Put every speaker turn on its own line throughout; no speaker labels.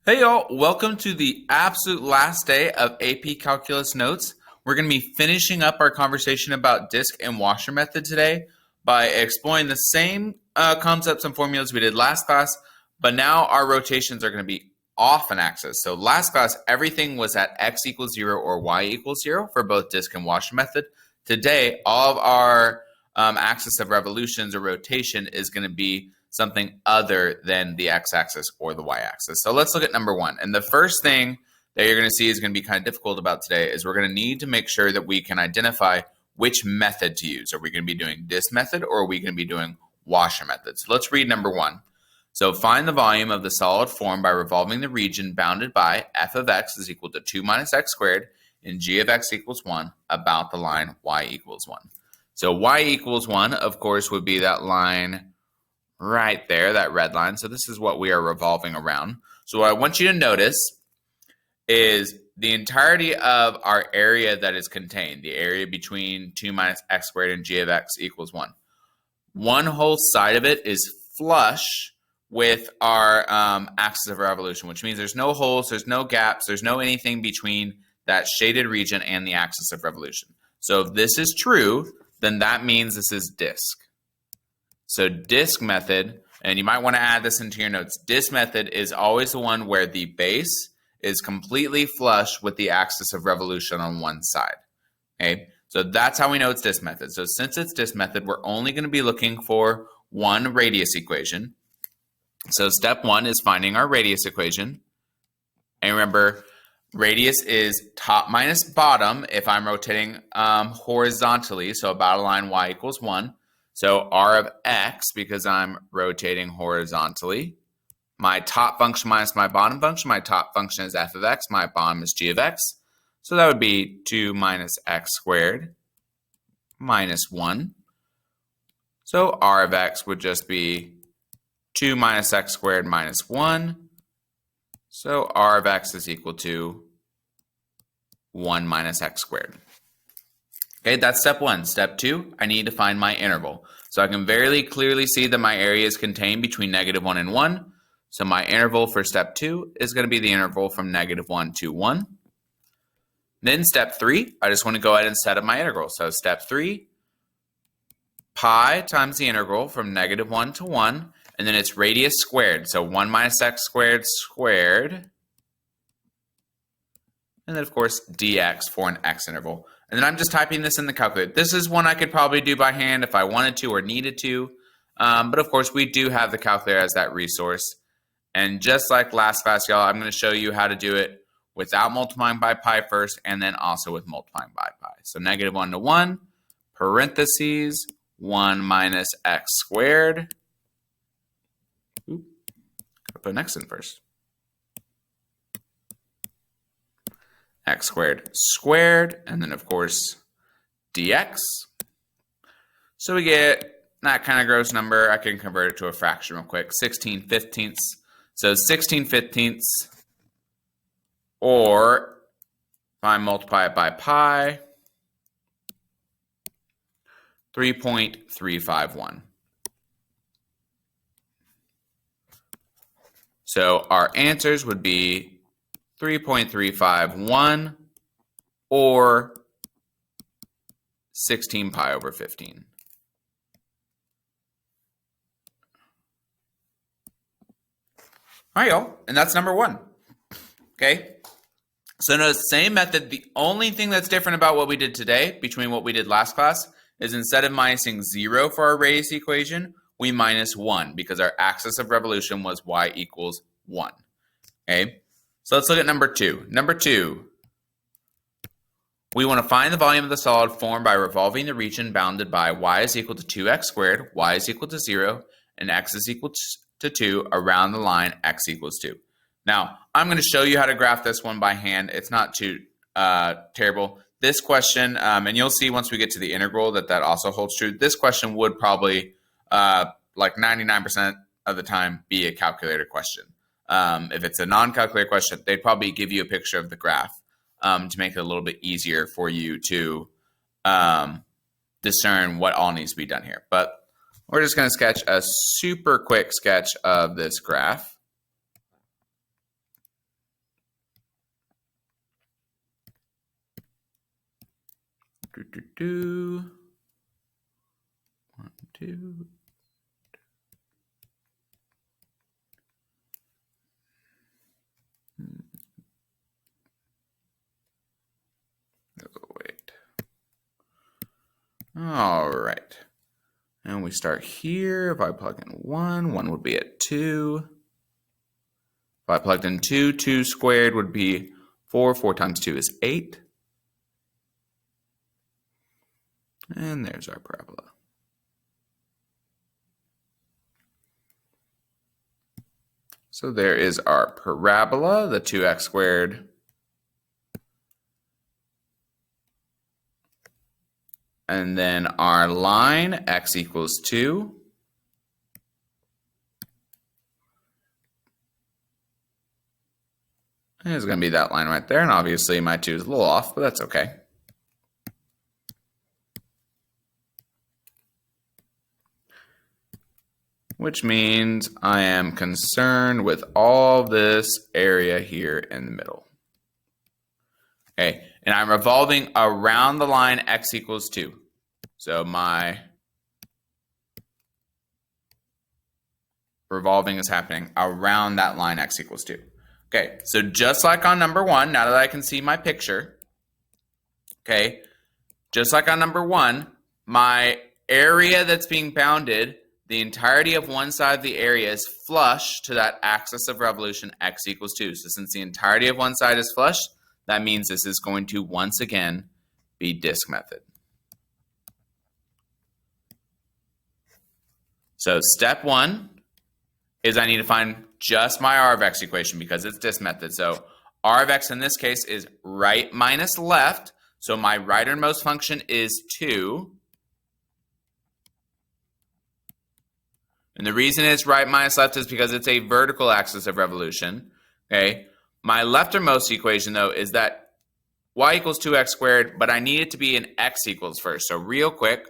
Hey y'all, welcome to the absolute last day of AP Calculus Notes. We're going to be finishing up our conversation about disk and washer method today by exploring the same concepts and formulas we did last class, but now our rotations are going to be off an axis. So last class, everything was at x equals 0 or y equals 0 for both disk and washer method. Today, all of our axis of revolutions or rotation is going to be something other than the x-axis or the y-axis. So let's look at number one. And the first thing that you're going to see is going to be kind of difficult about today is we're going to need to make sure that we can identify which method to use. Are we going to be doing disk method or are we going to be doing washer method? So let's read number one. So find the volume of the solid form by revolving the region bounded by f of x is equal to 2 minus x squared and g of x equals 1 about the line y equals 1. So y equals 1, of course, would be that line right there, that red line. So this is what we are revolving around. So what I want you to notice is the entirety of our area that is contained, the area between 2 minus x squared and g of x equals 1. One whole side of it is flush with our axis of revolution, which means there's no holes, there's no gaps, there's no anything between that shaded region and the axis of revolution. So if this is true, then that means this is disk. So disk method, and you might want to add this into your notes, disk method is always the one where the base is completely flush with the axis of revolution on one side. Okay, so that's how we know it's disk method. So since it's disk method, we're only going to be looking for one radius equation. So step one is finding our radius equation. And remember, radius is top minus bottom if I'm rotating horizontally, so about a line y equals 1. So r of x, because I'm rotating horizontally, my top function minus my bottom function, my top function is f of x, my bottom is g of x. So that would be 2 minus x squared minus 1. So r of x would just be 2 minus x squared minus 1. So r of x is equal to 1 minus x squared. Okay, that's step one. Step two, I need to find my interval. So I can very clearly see that my area is contained between -1 and 1. So my interval for step two is going to be the interval from -1 to 1. Then step three, I just want to go ahead and set up my integral. So step three, pi times the integral from -1 to 1, and then it's radius squared. So 1 minus x squared squared. And then, of course, dx for an x interval. And then I'm just typing this in the calculator. This is one I could probably do by hand if I wanted to or needed to. But, of course, we do have the calculator as that resource. And just like last class, y'all, I'm going to show you how to do it without multiplying by pi first and then also with multiplying by pi. So -1 to 1, parentheses, 1 minus x squared. Oop, I'll put an x in first. X squared squared, and then of course dx. So we get that kind of gross number. I can convert it to a fraction real quick, 16/15. So 16/15, or if I multiply it by pi, 3.351. So our answers would be 3.351 or 16 pi over 15. All right, y'all, and that's number one. Okay, so notice the same method. The only thing that's different about what we did today between what we did last class is instead of minusing 0 for our radius equation, we minus 1 because our axis of revolution was y equals 1. Okay. So let's look at number two. Number two, we want to find the volume of the solid form by revolving the region bounded by y is equal to 2x squared, y is equal to 0, and x is equal to 2 around the line x equals 2. Now, I'm going to show you how to graph this one by hand. It's not too terrible. This question, and you'll see once we get to the integral that also holds true. This question would probably, like 99% of the time, be a calculator question. If it's a non-calculator question, they'd probably give you a picture of the graph to make it a little bit easier for you to discern what all needs to be done here. But we're just going to sketch a super quick sketch of this graph. 1, 2. Oh, wait. All right. And we start here. If I plug in 1, 1 would be at 2. If I plugged in 2, 2 squared would be 4. 4 times 2 is 8. And there's our parabola. So there is our parabola, the 2x squared. And then our line, x equals 2. And it's going to be that line right there. And obviously my 2 is a little off, but that's okay. Which means I am concerned with all this area here in the middle. Okay, and I'm revolving around the line x equals 2. So my revolving is happening around that line x equals 2. Okay, so just like on number 1, now that I can see my picture, okay, just like on number 1, my area that's being bounded, the entirety of one side of the area is flush to that axis of revolution x equals 2. So since the entirety of one side is flush, that means this is going to once again be disk method. So step 1 is I need to find just my r of x equation because it's disk method. So r of x in this case is right minus left. So my righternmost function is 2. And the reason it's right minus left is because it's a vertical axis of revolution. Okay. My leftermost equation, though, is that y equals 2x squared, but I need it to be an x equals first. So real quick,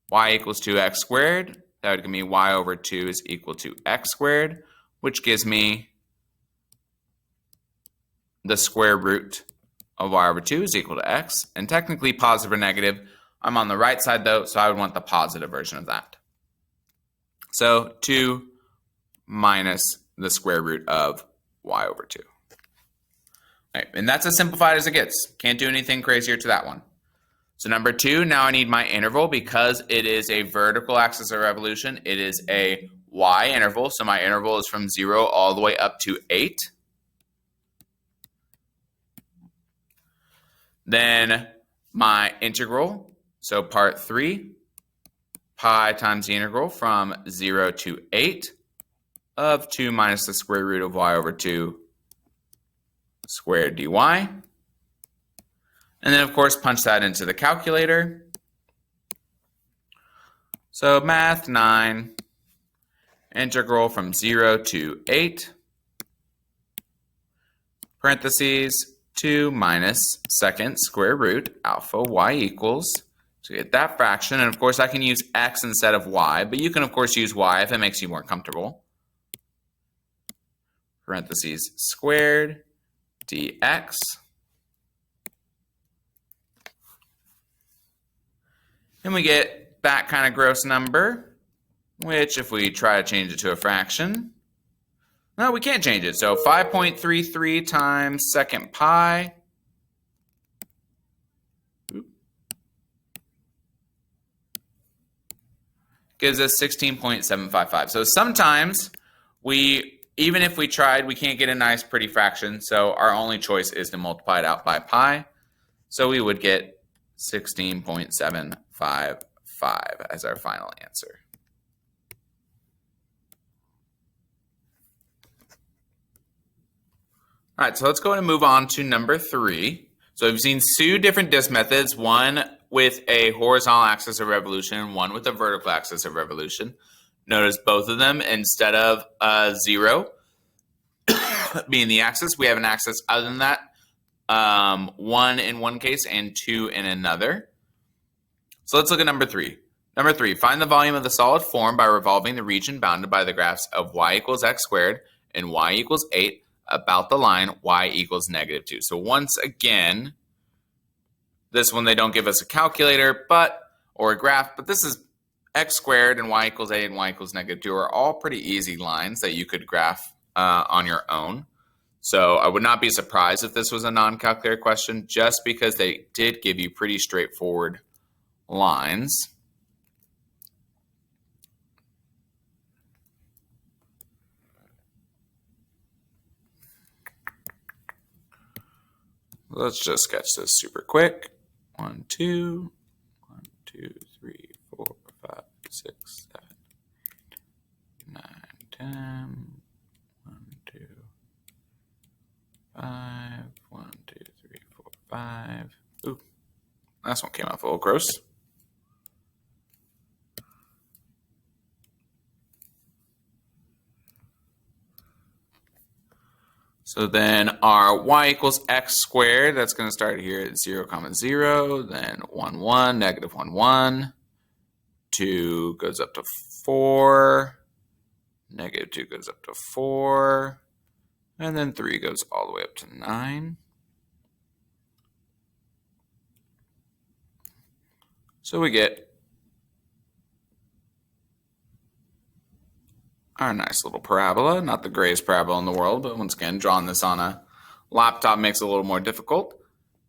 y equals 2x squared. That would give me y over 2 is equal to x squared, which gives me the square root of y over 2 is equal to x. And technically positive or negative. I'm on the right side, though, so I would want the positive version of that. So 2 minus the square root of y over 2. All right, and that's as simplified as it gets. Can't do anything crazier to that one. So number 2, now I need my interval because it is a vertical axis of revolution. It is a y interval, so my interval is from 0 all the way up to 8. Then my integral, so part 3, pi times the integral from 0 to 8 of 2 minus the square root of y over 2 squared dy. And then, of course, punch that into the calculator. So math 9, integral from 0 to 8, parentheses, 2 minus second square root alpha y equals, to get that fraction. And of course, I can use x instead of y, but you can, of course, use y if it makes you more comfortable. Parentheses squared dx. And we get that kind of gross number, which if we try to change it to a fraction, no, we can't change it. So 5.33 times second pi gives us 16.755. So sometimes even if we tried, we can't get a nice pretty fraction. So our only choice is to multiply it out by pi. So we would get 16.755 as our final answer. All right, so let's go ahead and move on to number 3. So we've seen 2 different disk methods, one with a horizontal axis of revolution and one with a vertical axis of revolution. Notice both of them, instead of 0 being the axis, we have an axis other than that, 1 in one case and 2 in another. So let's look at number 3. Number 3, find the volume of the solid form by revolving the region bounded by the graphs of y equals x squared and y equals 8 about the line y equals -2. So once again, This one, they don't give us a calculator or a graph, but this is x squared and y equals 8 and y equals -2 are all pretty easy lines that you could graph on your own. So I would not be surprised if this was a non-calculator question, just because they did give you pretty straightforward lines. Let's just sketch this super quick. 1, 2, 1, 2, 3, 4, 5, 6, 7, 9, 10, 1, 2, 5, 1, 2, 3, 4, 5. Ooh, last one came out a little gross. So then our y equals x squared, that's going to start here at 0, 0, then 1, 1, negative 1, 1. 2 goes up to 4. Negative 2 goes up to 4. And then 3 goes all the way up to 9. So we get our nice little parabola, not the greatest parabola in the world, but once again, drawing this on a laptop makes it a little more difficult.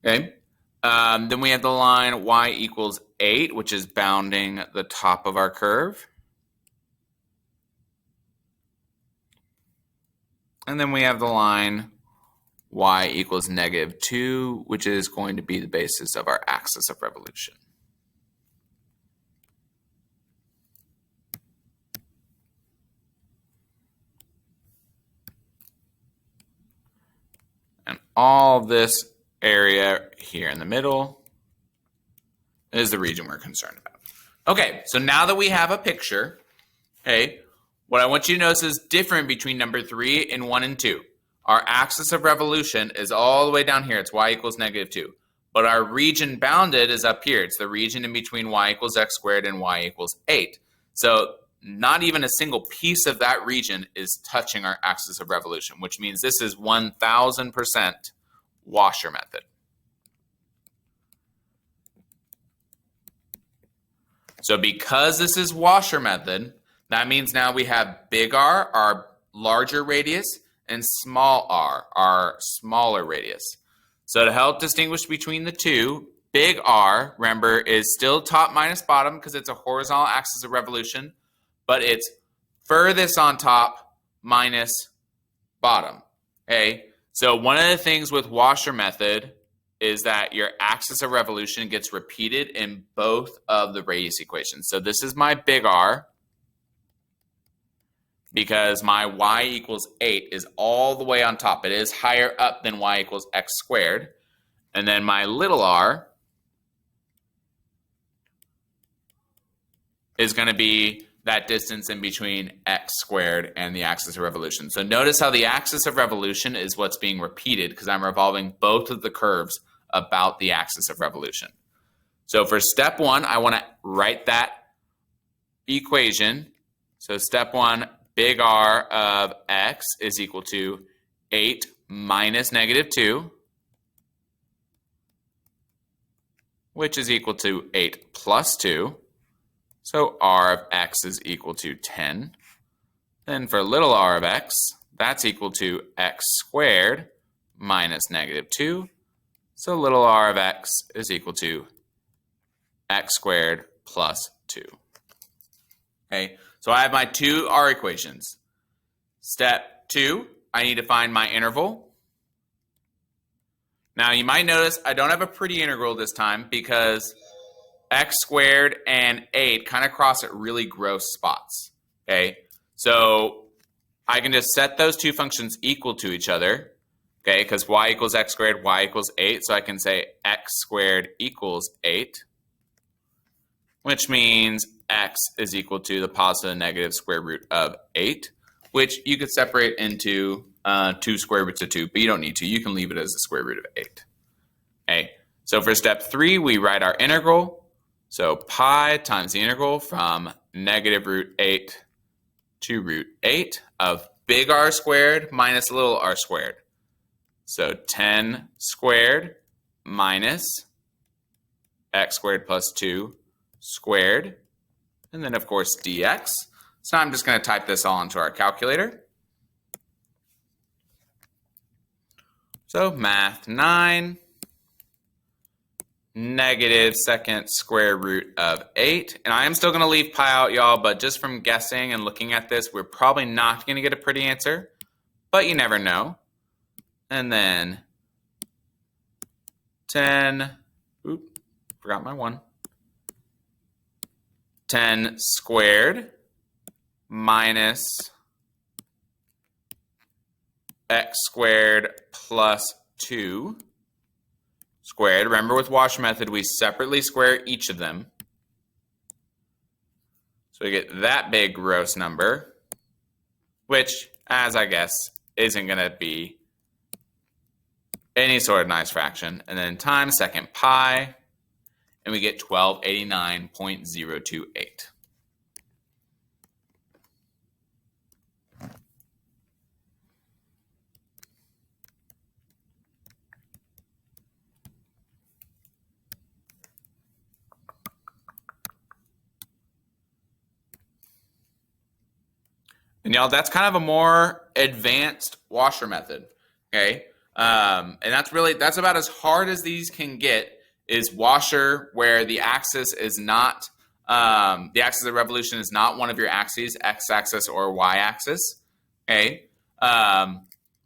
Okay. Then we have the line y equals 8, which is bounding the top of our curve. And then we have the line y equals -2, which is going to be the basis of our axis of revolution. And all this area here in the middle is the region we're concerned about. Okay, so now that we have a picture, okay, what I want you to notice is different between number 3 and 1 and 2. Our axis of revolution is all the way down here. It's y equals -2. But our region bounded is up here. It's the region in between y equals x squared and y equals 8. So not even a single piece of that region is touching our axis of revolution, which means this is 1000% washer method. So because this is washer method, that means now we have big R, our larger radius, and small r, our smaller radius. So to help distinguish between the two, big R, remember, is still top minus bottom because it's a horizontal axis of revolution, but it's furthest on top minus bottom. Okay? So one of the things with washer method is that your axis of revolution gets repeated in both of the radius equations. So this is my big R, because my y equals 8 is all the way on top. It is higher up than y equals x squared. And then my little r is going to be that distance in between x squared and the axis of revolution. So notice how the axis of revolution is what's being repeated because I'm revolving both of the curves about the axis of revolution. So for step 1, I want to write that equation. So step 1, big R of x is equal to 8 minus -2, which is equal to 8 plus 2. So R of x is equal to 10. Then for little r of x, that's equal to x squared minus -2. So little r of x is equal to x squared plus 2. Okay, so I have my two R equations. Step 2, I need to find my interval. Now you might notice I don't have a pretty integral this time because x squared and 8 kind of cross at really gross spots. Okay, so I can just set those two functions equal to each other. Okay, because y equals x squared, y equals 8. So I can say x squared equals 8, which means x is equal to the positive and negative square root of 8, which you could separate into 2 square roots of 2, but you don't need to. You can leave it as the square root of 8. Okay, so for step 3, we write our integral. So pi times the integral from -√8 to √8 of big R squared minus little r squared. So 10 squared minus x squared plus 2 squared, and then of course dx. So now I'm just going to type this all into our calculator. So math 9, negative second square root of 8. And I am still going to leave pi out, y'all, but just from guessing and looking at this, we're probably not going to get a pretty answer, but you never know. And then 10, forgot my 1. 10 squared minus x squared plus 2 squared. Remember, with Washer method, we separately square each of them. So we get that big gross number, which, as I guess, isn't going to be any sort of nice fraction. And then times second pi, and we get 1289.028. And y'all, that's kind of a more advanced Washer method, okay? And that's about as hard as these can get, is Washer, where the axis is not, the axis of revolution is not one of your axes, x-axis or y-axis, okay?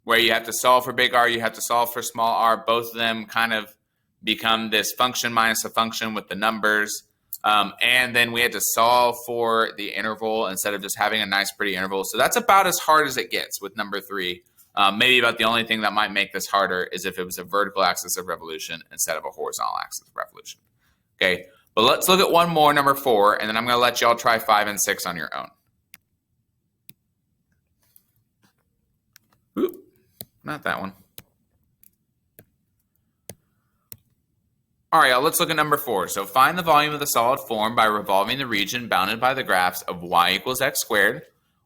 Where you have to solve for big R, you have to solve for small r. Both of them kind of become this function minus a function with the numbers. And then we had to solve for the interval instead of just having a nice pretty interval. So that's about as hard as it gets with number 3. Maybe about the only thing that might make this harder is if it was a vertical axis of revolution instead of a horizontal axis of revolution. Okay, but let's look at one more, number 4, and then I'm going to let y'all try 5 and 6 on your own. Oop, not that one. All right, y'all, let's look at number 4. So find the volume of the solid form by revolving the region bounded by the graphs of y equals x squared,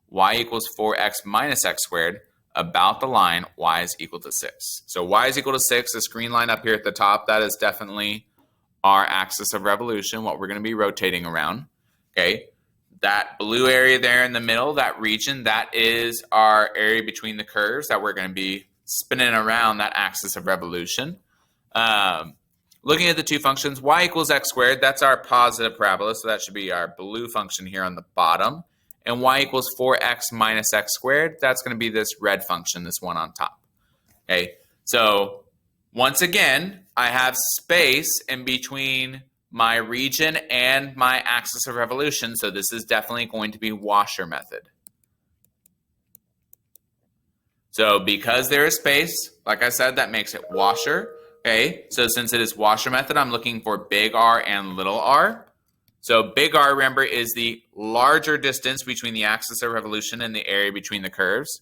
y equals 4x minus x squared, about the line y is equal to 6. So y is equal to 6, the screen line up here at the top, that is definitely our axis of revolution, what we're going to be rotating around. Okay, that blue area there in the middle, that region, that is our area between the curves that we're going to be spinning around that axis of revolution. Looking at the two functions, y equals x squared, that's our positive parabola, so that should be our blue function here on the bottom. And y equals 4x minus x squared, that's going to be this red function, this one on top. Okay, so once again, I have space in between my region and my axis of revolution, so this is definitely going to be Washer method. So because there is space, like I said, that makes it Washer. Okay, so since it is Washer method, I'm looking for big R and little r. So big R, remember, is the larger distance between the axis of revolution and the area between the curves.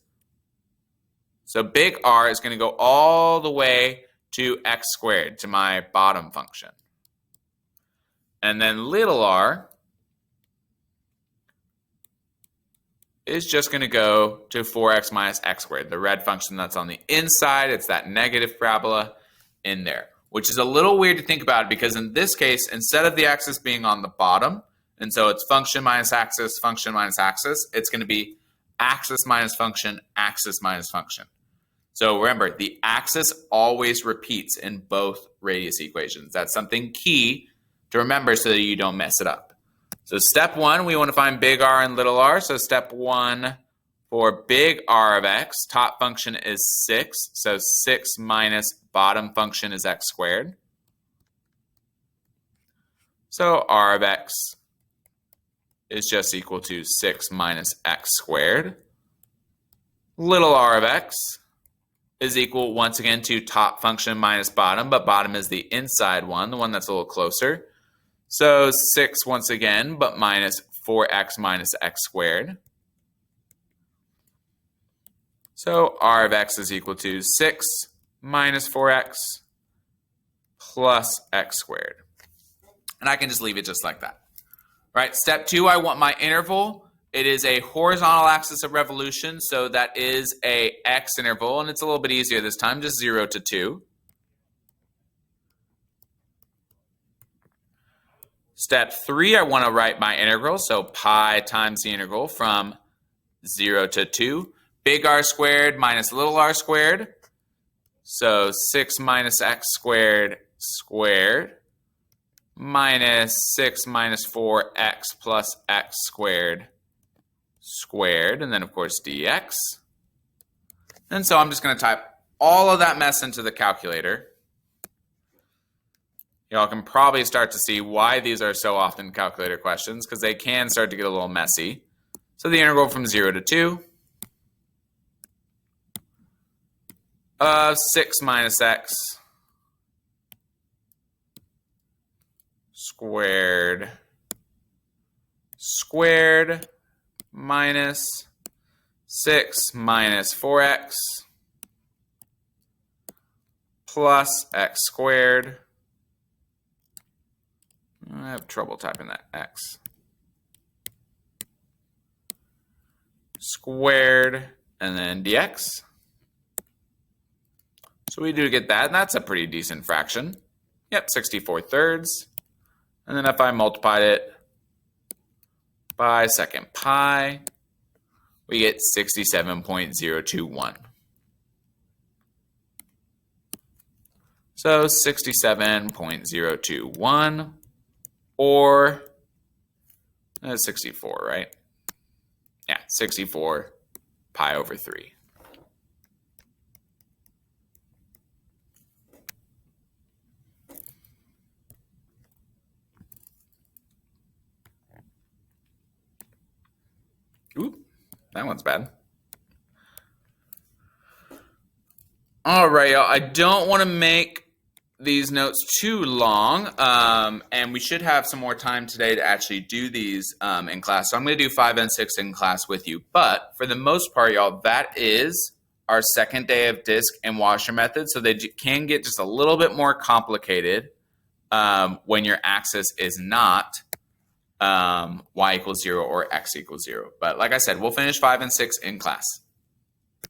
So big R is going to go all the way to x squared, to my bottom function. And then little r is just going to go to 4x minus x squared, the red function that's on the inside. It's that negative parabola in there, which is a little weird to think about because in this case, instead of the axis being on the bottom, and so it's function minus axis, it's going to be axis minus function, axis minus function. So remember, the axis always repeats in both radius equations. That's something key to remember so that you don't mess it up. So step 1, we want to find big R and little r. So step 1, for big R of x, top function is 6. So 6 minus bottom function is x squared. So R of x is just equal to 6 minus x squared. Little r of x is equal, once again, to top function minus bottom, but bottom is the inside one, the one that's a little closer. So 6 once again, but minus 4x minus x squared. So R of x is equal to 6 minus 4x plus x squared. And I can just leave it just like that. Right, step 2, I want my interval. It is a horizontal axis of revolution, so that is a x interval, and it's a little bit easier this time, just 0 to 2. Step 3, I want to write my integral, so pi times the integral from 0 to 2. Big R squared minus little r squared. So 6 minus x squared squared minus 6 minus 4x plus x squared squared, and then of course dx. And so I'm just going to type all of that mess into the calculator. Y'all can probably start to see why these are so often calculator questions, because they can start to get a little messy. So the integral from 0 to 2 of 6 minus x squared squared minus 6 minus 4x plus x squared. I have trouble typing that x. Squared and then dx. So we do get that, and that's a pretty decent fraction. Yep, 64 thirds. And then if I multiplied it by second pi, we get 67.021. So 67.021, or 64, right? Yeah, 64 pi over 3. Ooh, that one's bad. All right, y'all. I don't want to make these notes too long, and we should have some more time today to actually do these in class. So I'm going to do 5 and 6 in class with you. But for the most part, y'all, that is our second day of disk and washer method. So they can get just a little bit more complicated when your axis is not y equals 0 or x equals 0. But like I said, we'll finish 5 and 6 in class.